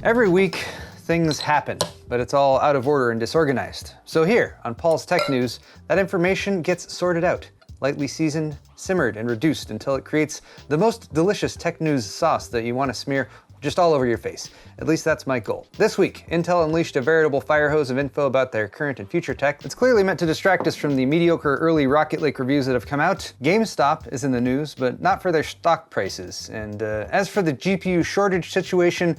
Every week, things happen, but it's all out of order and disorganized. So here, on Paul's Tech News, that information gets sorted out, lightly seasoned, simmered, and reduced until it creates the most delicious tech news sauce that you want to smear just all over your face. At least that's my goal. This week, Intel unleashed a veritable fire hose of info about their current and future tech. It's clearly meant to distract us from the mediocre early Rocket Lake reviews that have come out. GameStop is in the news, but not for their stock prices. And as for the GPU shortage situation,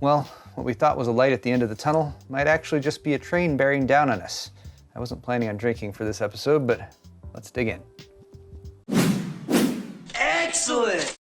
well, what we thought was a light at the end of the tunnel might actually just be a train bearing down on us. I wasn't planning on drinking for this episode, but let's dig in. Excellent!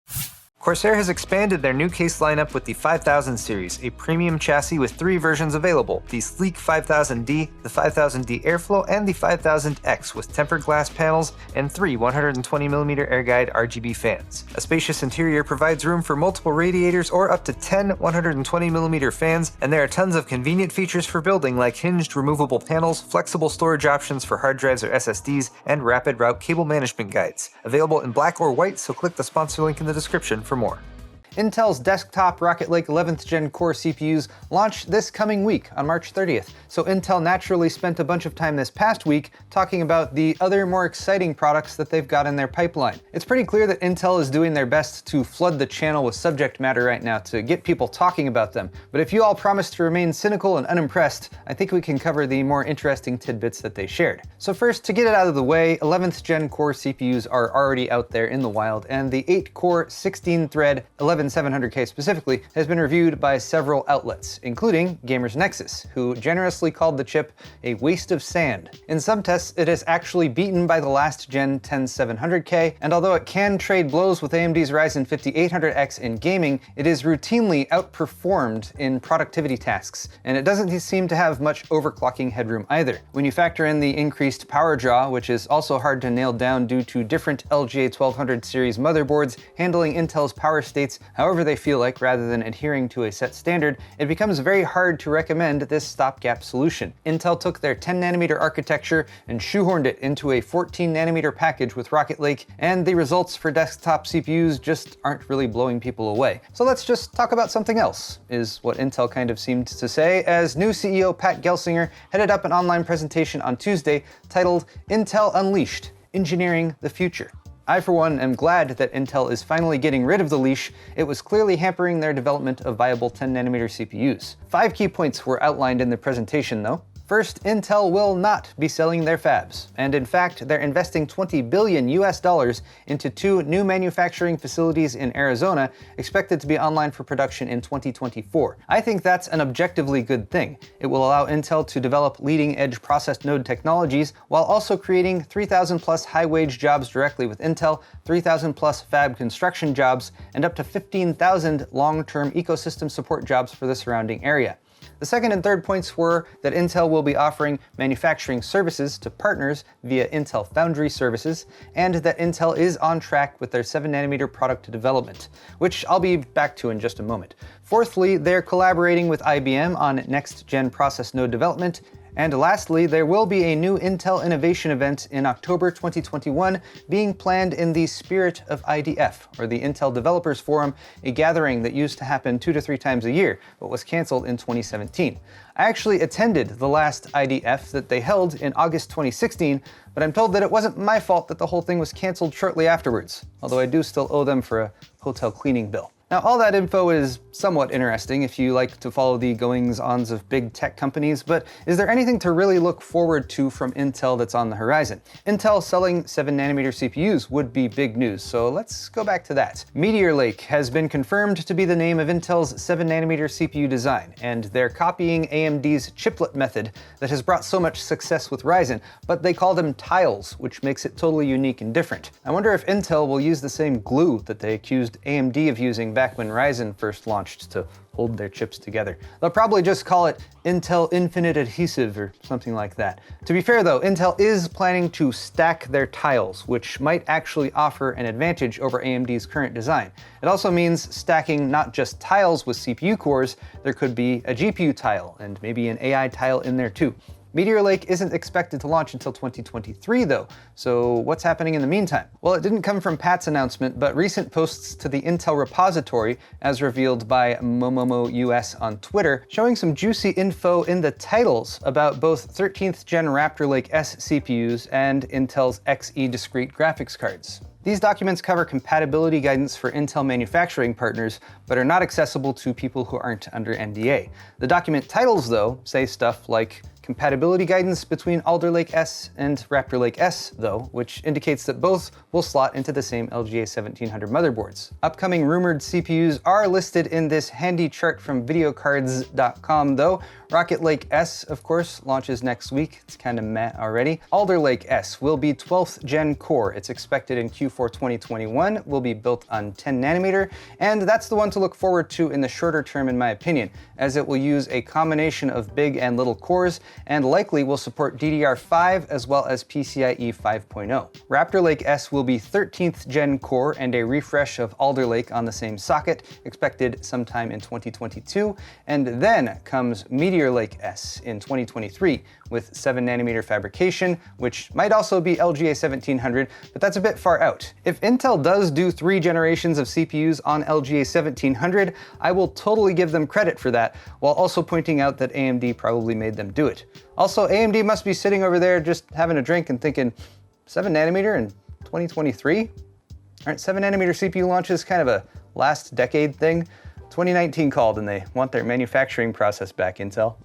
Corsair has expanded their new case lineup with the 5000 series, a premium chassis with 3 versions available: the sleek 5000D, the 5000D Airflow, and the 5000X with tempered glass panels and 3 120mm airguide RGB fans. A spacious interior provides room for multiple radiators or up to 10 120mm fans, and there are tons of convenient features for building like hinged removable panels, flexible storage options for hard drives or SSDs, and rapid route cable management guides. Available in black or white, so click the sponsor link in the description for more. Intel's desktop Rocket Lake 11th Gen Core CPUs launch this coming week on March 30th, so Intel naturally spent a bunch of time this past week talking about the other more exciting products that they've got in their pipeline. It's pretty clear that Intel is doing their best to flood the channel with subject matter right now to get people talking about them, but if you all promise to remain cynical and unimpressed, I think we can cover the more interesting tidbits that they shared. So first, to get it out of the way, 11th Gen Core CPUs are already out there in the wild, and the 8-core, 16-thread, 11700K specifically, has been reviewed by several outlets, including GamersNexus, who generously called the chip a waste of sand. In some tests, it is actually beaten by the last gen 10700K, and although it can trade blows with AMD's Ryzen 5800X in gaming, it is routinely outperformed in productivity tasks, and it doesn't seem to have much overclocking headroom either. When you factor in the increased power draw, which is also hard to nail down due to different LGA 1200 series motherboards handling Intel's power states however they feel like rather than adhering to a set standard, it becomes very hard to recommend this stopgap solution. Intel took their 10nm architecture and shoehorned it into a 14nm package with Rocket Lake, and the results for desktop CPUs just aren't really blowing people away. So let's just talk about something else, is what Intel kind of seemed to say, as new CEO Pat Gelsinger headed up an online presentation on Tuesday titled Intel Unleashed: Engineering the Future. I, for one, am glad that Intel is finally getting rid of the leash. It was clearly hampering their development of viable 10nm CPUs. 5 key points were outlined in the presentation, though. First, Intel will not be selling their fabs, and in fact, they're investing $20 billion into 2 new manufacturing facilities in Arizona, expected to be online for production in 2024. I think that's an objectively good thing. It will allow Intel to develop leading-edge process node technologies while also creating 3,000 plus high-wage jobs directly with Intel, 3,000 plus fab construction jobs, and up to 15,000 long-term ecosystem support jobs for the surrounding area. The second and third points were that Intel will be offering manufacturing services to partners via Intel Foundry Services, and that Intel is on track with their 7nm product development, which I'll be back to in just a moment. Fourthly, they're collaborating with IBM on next-gen process node development. And lastly, there will be a new Intel Innovation event in October 2021 being planned in the spirit of IDF, or the Intel Developers Forum, a gathering that used to happen 2 to 3 times a year, but was canceled in 2017. I actually attended the last IDF that they held in August 2016, but I'm told that it wasn't my fault that the whole thing was canceled shortly afterwards, although I do still owe them for a hotel cleaning bill. Now, all that info is somewhat interesting if you like to follow the goings-ons of big tech companies, but is there anything to really look forward to from Intel that's on the horizon? Intel selling 7nm CPUs would be big news, so let's go back to that. Meteor Lake has been confirmed to be the name of Intel's 7nm CPU design, and they're copying AMD's chiplet method that has brought so much success with Ryzen, but they call them tiles, which makes it totally unique and different. I wonder if Intel will use the same glue that they accused AMD of using back when Ryzen first launched to hold their chips together. They'll probably just call it Intel Infinite Adhesive or something like that. To be fair though, Intel is planning to stack their tiles, which might actually offer an advantage over AMD's current design. It also means stacking not just tiles with CPU cores, there could be a GPU tile and maybe an AI tile in there too. Meteor Lake isn't expected to launch until 2023 though, so what's happening in the meantime? Well, it didn't come from Pat's announcement, but recent posts to the Intel repository, as revealed by Momomo US on Twitter, showing some juicy info in the titles about both 13th gen Raptor Lake S CPUs and Intel's Xe Discrete graphics cards. These documents cover compatibility guidance for Intel manufacturing partners, but are not accessible to people who aren't under NDA. The document titles, though, say stuff like compatibility guidance between Alder Lake S and Raptor Lake S, though, which indicates that both will slot into the same LGA 1700 motherboards. Upcoming rumored CPUs are listed in this handy chart from videocards.com, though. Rocket Lake S, of course, launches next week. It's kind of meh already. Alder Lake S will be 12th gen core. It's expected in Q4 2021, will be built on 10 nanometer, and that's the one to look forward to in the shorter term in my opinion, as it will use a combination of big and little cores, and likely will support DDR5 as well as PCIe 5.0. Raptor Lake S will be 13th gen core and a refresh of Alder Lake on the same socket, expected sometime in 2022, and then comes Meteor Lake S in 2023 with 7 nanometer fabrication, which might also be LGA 1700, but that's a bit far out. If Intel does do 3 generations of CPUs on LGA 1700, I will totally give them credit for that, while also pointing out that AMD probably made them do it. Also, AMD must be sitting over there just having a drink and thinking, 7 nanometer in 2023? Aren't 7 nanometer CPU launches kind of a last decade thing? 2019 called and they want their manufacturing process back, Intel.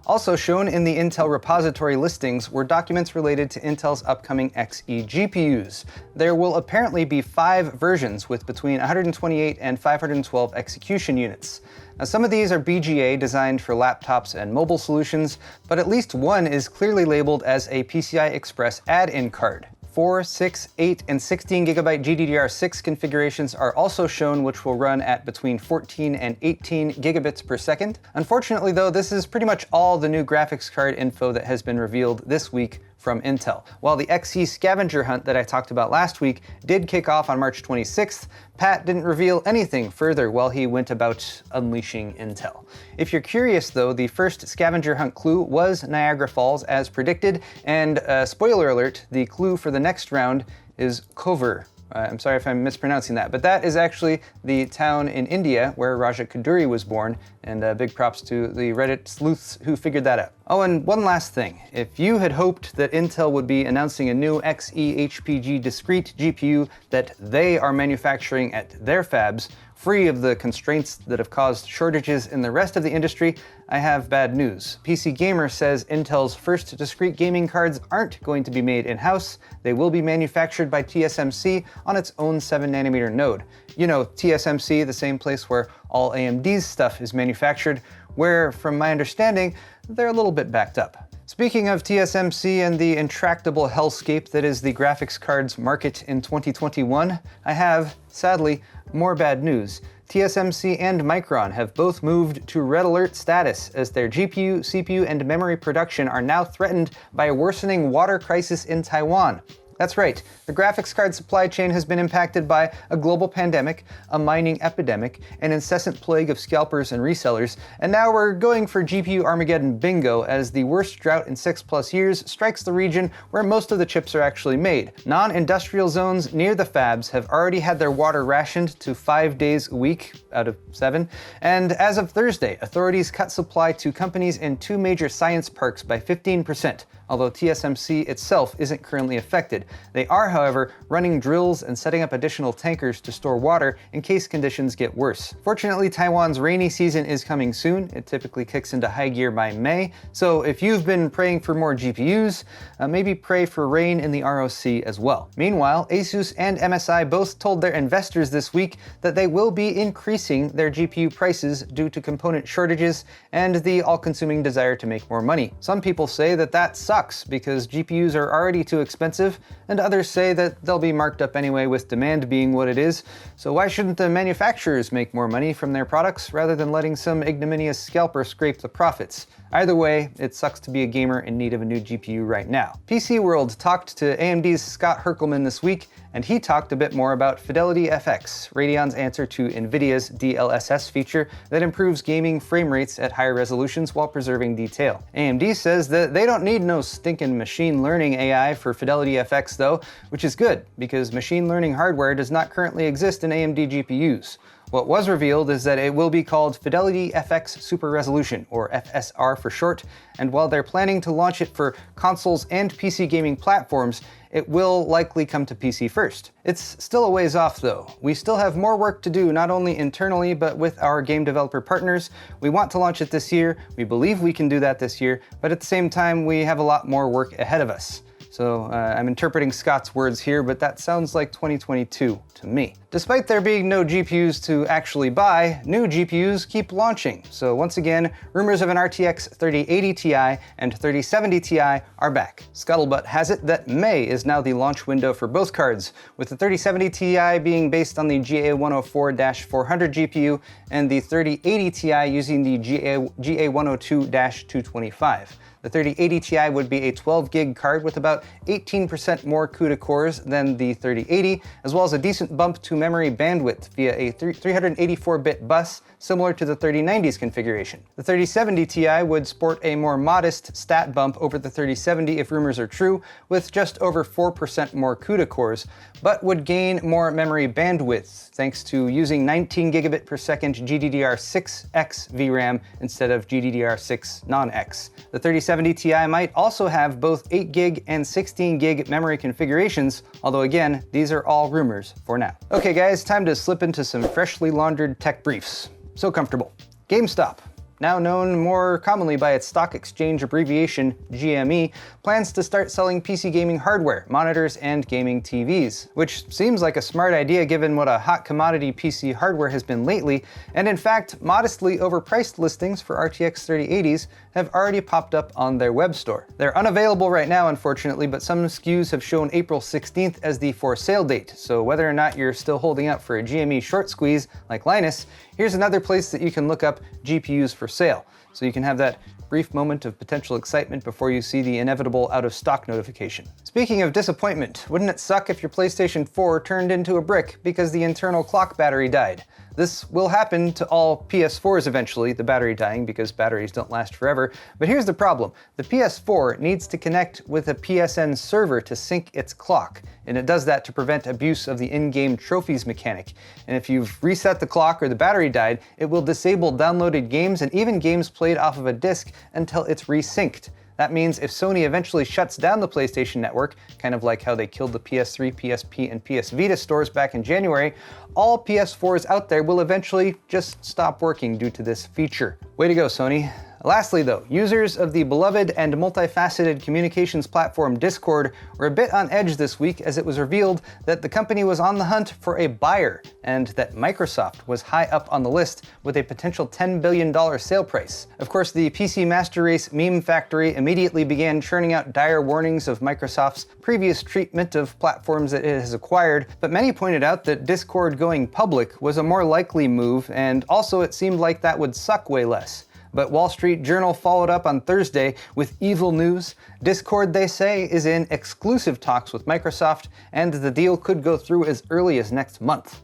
Also shown in the Intel repository listings were documents related to Intel's upcoming Xe GPUs. There will apparently be 5 versions with between 128 and 512 execution units. Now, some of these are BGA designed for laptops and mobile solutions, but at least one is clearly labeled as a PCI Express add-in card. 4, 6, 8, and 16 gigabyte GDDR6 configurations are also shown, which will run at between 14 and 18 gigabits per second. Unfortunately though, this is pretty much all the new graphics card info that has been revealed this week from Intel. While the Xe scavenger hunt that I talked about last week did kick off on March 26th, Pat didn't reveal anything further while he went about unleashing Intel. If you're curious though, the first scavenger hunt clue was Niagara Falls as predicted, and spoiler alert, the clue for the next round is Kovar. I'm sorry if I'm mispronouncing that, but that is actually the town in India where Raja Kaduri was born, and big props to the Reddit sleuths who figured that out. Oh, and one last thing. If you had hoped that Intel would be announcing a new Xe HPG Discrete GPU that they are manufacturing at their fabs, free of the constraints that have caused shortages in the rest of the industry, I have bad news. PC Gamer says Intel's first discrete gaming cards aren't going to be made in-house. They will be manufactured by TSMC on its own 7 nanometer node. You know, TSMC, the same place where all AMD's stuff is manufactured, where, from my understanding, they're a little bit backed up. Speaking of TSMC and the intractable hellscape that is the graphics cards market in 2021, I have, sadly, more bad news. TSMC and Micron have both moved to red alert status as their GPU, CPU, and memory production are now threatened by a worsening water crisis in Taiwan. That's right, the graphics card supply chain has been impacted by a global pandemic, a mining epidemic, an incessant plague of scalpers and resellers, and now we're going for GPU Armageddon bingo as the worst drought in 6+ years strikes the region where most of the chips are actually made. Non-industrial zones near the fabs have already had their water rationed to 5 days a week out of 7, and as of Thursday, authorities cut supply to companies in 2 major science parks by 15%. Although TSMC itself isn't currently affected. They are, however, running drills and setting up additional tankers to store water in case conditions get worse. Fortunately, Taiwan's rainy season is coming soon. It typically kicks into high gear by May, so if you've been praying for more GPUs, maybe pray for rain in the ROC as well. Meanwhile, ASUS and MSI both told their investors this week that they will be increasing their GPU prices due to component shortages and the all-consuming desire to make more money. Some people say that that sucks because GPUs are already too expensive, and others say that they'll be marked up anyway with demand being what it is, so why shouldn't the manufacturers make more money from their products rather than letting some ignominious scalper scrape the profits? Either way, it sucks to be a gamer in need of a new GPU right now. PC World talked to AMD's Scott Herkelman this week, and he talked a bit more about FidelityFX, Radeon's answer to NVIDIA's DLSS feature that improves gaming frame rates at higher resolutions while preserving detail. AMD says that they don't need no stinking machine learning AI for FidelityFX though, which is good, because machine learning hardware does not currently exist in AMD GPUs. What was revealed is that it will be called FidelityFX Super Resolution, or FSR for short, and while they're planning to launch it for consoles and PC gaming platforms, it will likely come to PC first. It's still a ways off though. We still have more work to do, not only internally, but with our game developer partners. We want to launch it this year, we believe we can do that this year, but at the same time, we have a lot more work ahead of us. So I'm interpreting Scott's words here, but that sounds like 2022 to me. Despite there being no GPUs to actually buy, new GPUs keep launching. So once again, rumors of an RTX 3080 Ti and 3070 Ti are back. Scuttlebutt has it that May is now the launch window for both cards, with the 3070 Ti being based on the GA104-400 GPU and the 3080 Ti using the GA102-225. The 3080 Ti would be a 12 gig card with about 18% more CUDA cores than the 3080, as well as a decent bump to memory bandwidth via a 384-bit bus, similar to the 3090's configuration. The 3070 Ti would sport a more modest stat bump over the 3070 if rumors are true, with just over 4% more CUDA cores, but would gain more memory bandwidth thanks to using 19 gigabit per second GDDR6X VRAM instead of GDDR6 non-X. The 3070 Ti might also have both 8 gig and 16 gig memory configurations, although again, these are all rumors for now. Okay guys, time to slip into some freshly laundered tech briefs. So comfortable. GameStop, now known more commonly by its stock exchange abbreviation GME, plans to start selling PC gaming hardware, monitors, and gaming TVs, which seems like a smart idea given what a hot commodity PC hardware has been lately, and in fact, modestly overpriced listings for RTX 3080s have already popped up on their web store. They're unavailable right now, unfortunately, but some SKUs have shown April 16th as the for sale date, so whether or not you're still holding out for a GME short squeeze like Linus, here's another place that you can look up GPUs for sale, so you can have that brief moment of potential excitement before you see the inevitable out-of-stock notification. Speaking of disappointment, wouldn't it suck if your PlayStation 4 turned into a brick because the internal clock battery died? This will happen to all PS4s eventually, the battery dying because batteries don't last forever, but here's the problem. The PS4 needs to connect with a PSN server to sync its clock, and it does that to prevent abuse of the in-game trophies mechanic. And if you've reset the clock or the battery died, it will disable downloaded games and even games played off of a disc until it's resynced. That means if Sony eventually shuts down the PlayStation Network, kind of like how they killed the PS3, PSP, and PS Vita stores back in January, all PS4s out there will eventually just stop working due to this feature. Way to go, Sony. Lastly though, users of the beloved and multifaceted communications platform Discord were a bit on edge this week as it was revealed that the company was on the hunt for a buyer and that Microsoft was high up on the list with a potential $10 billion sale price. Of course, the PC Master Race meme factory immediately began churning out dire warnings of Microsoft's previous treatment of platforms that it has acquired, but many pointed out that Discord going public was a more likely move, and also it seemed like that would suck way less. But Wall Street Journal followed up on Thursday with evil news. Discord, they say, is in exclusive talks with Microsoft, and the deal could go through as early as next month.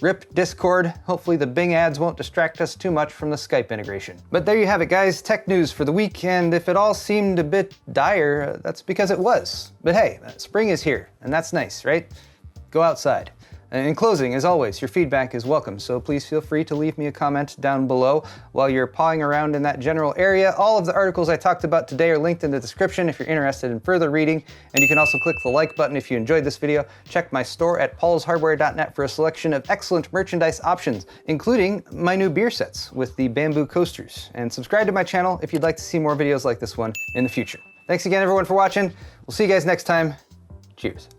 Rip Discord. Hopefully the Bing ads won't distract us too much from the Skype integration. But there you have it, guys. Tech news for the week, and if it all seemed a bit dire, that's because it was. But hey, spring is here, and that's nice, right? Go outside. In closing, as always, your feedback is welcome, so please feel free to leave me a comment down below while you're pawing around in that general area. All of the articles I talked about today are linked in the description if you're interested in further reading, and you can also click the like button if you enjoyed this video. Check my store at paulshardware.net for a selection of excellent merchandise options, including my new beer sets with the bamboo coasters, and subscribe to my channel if you'd like to see more videos like this one in the future. Thanks again, everyone, for watching. We'll see you guys next time. Cheers.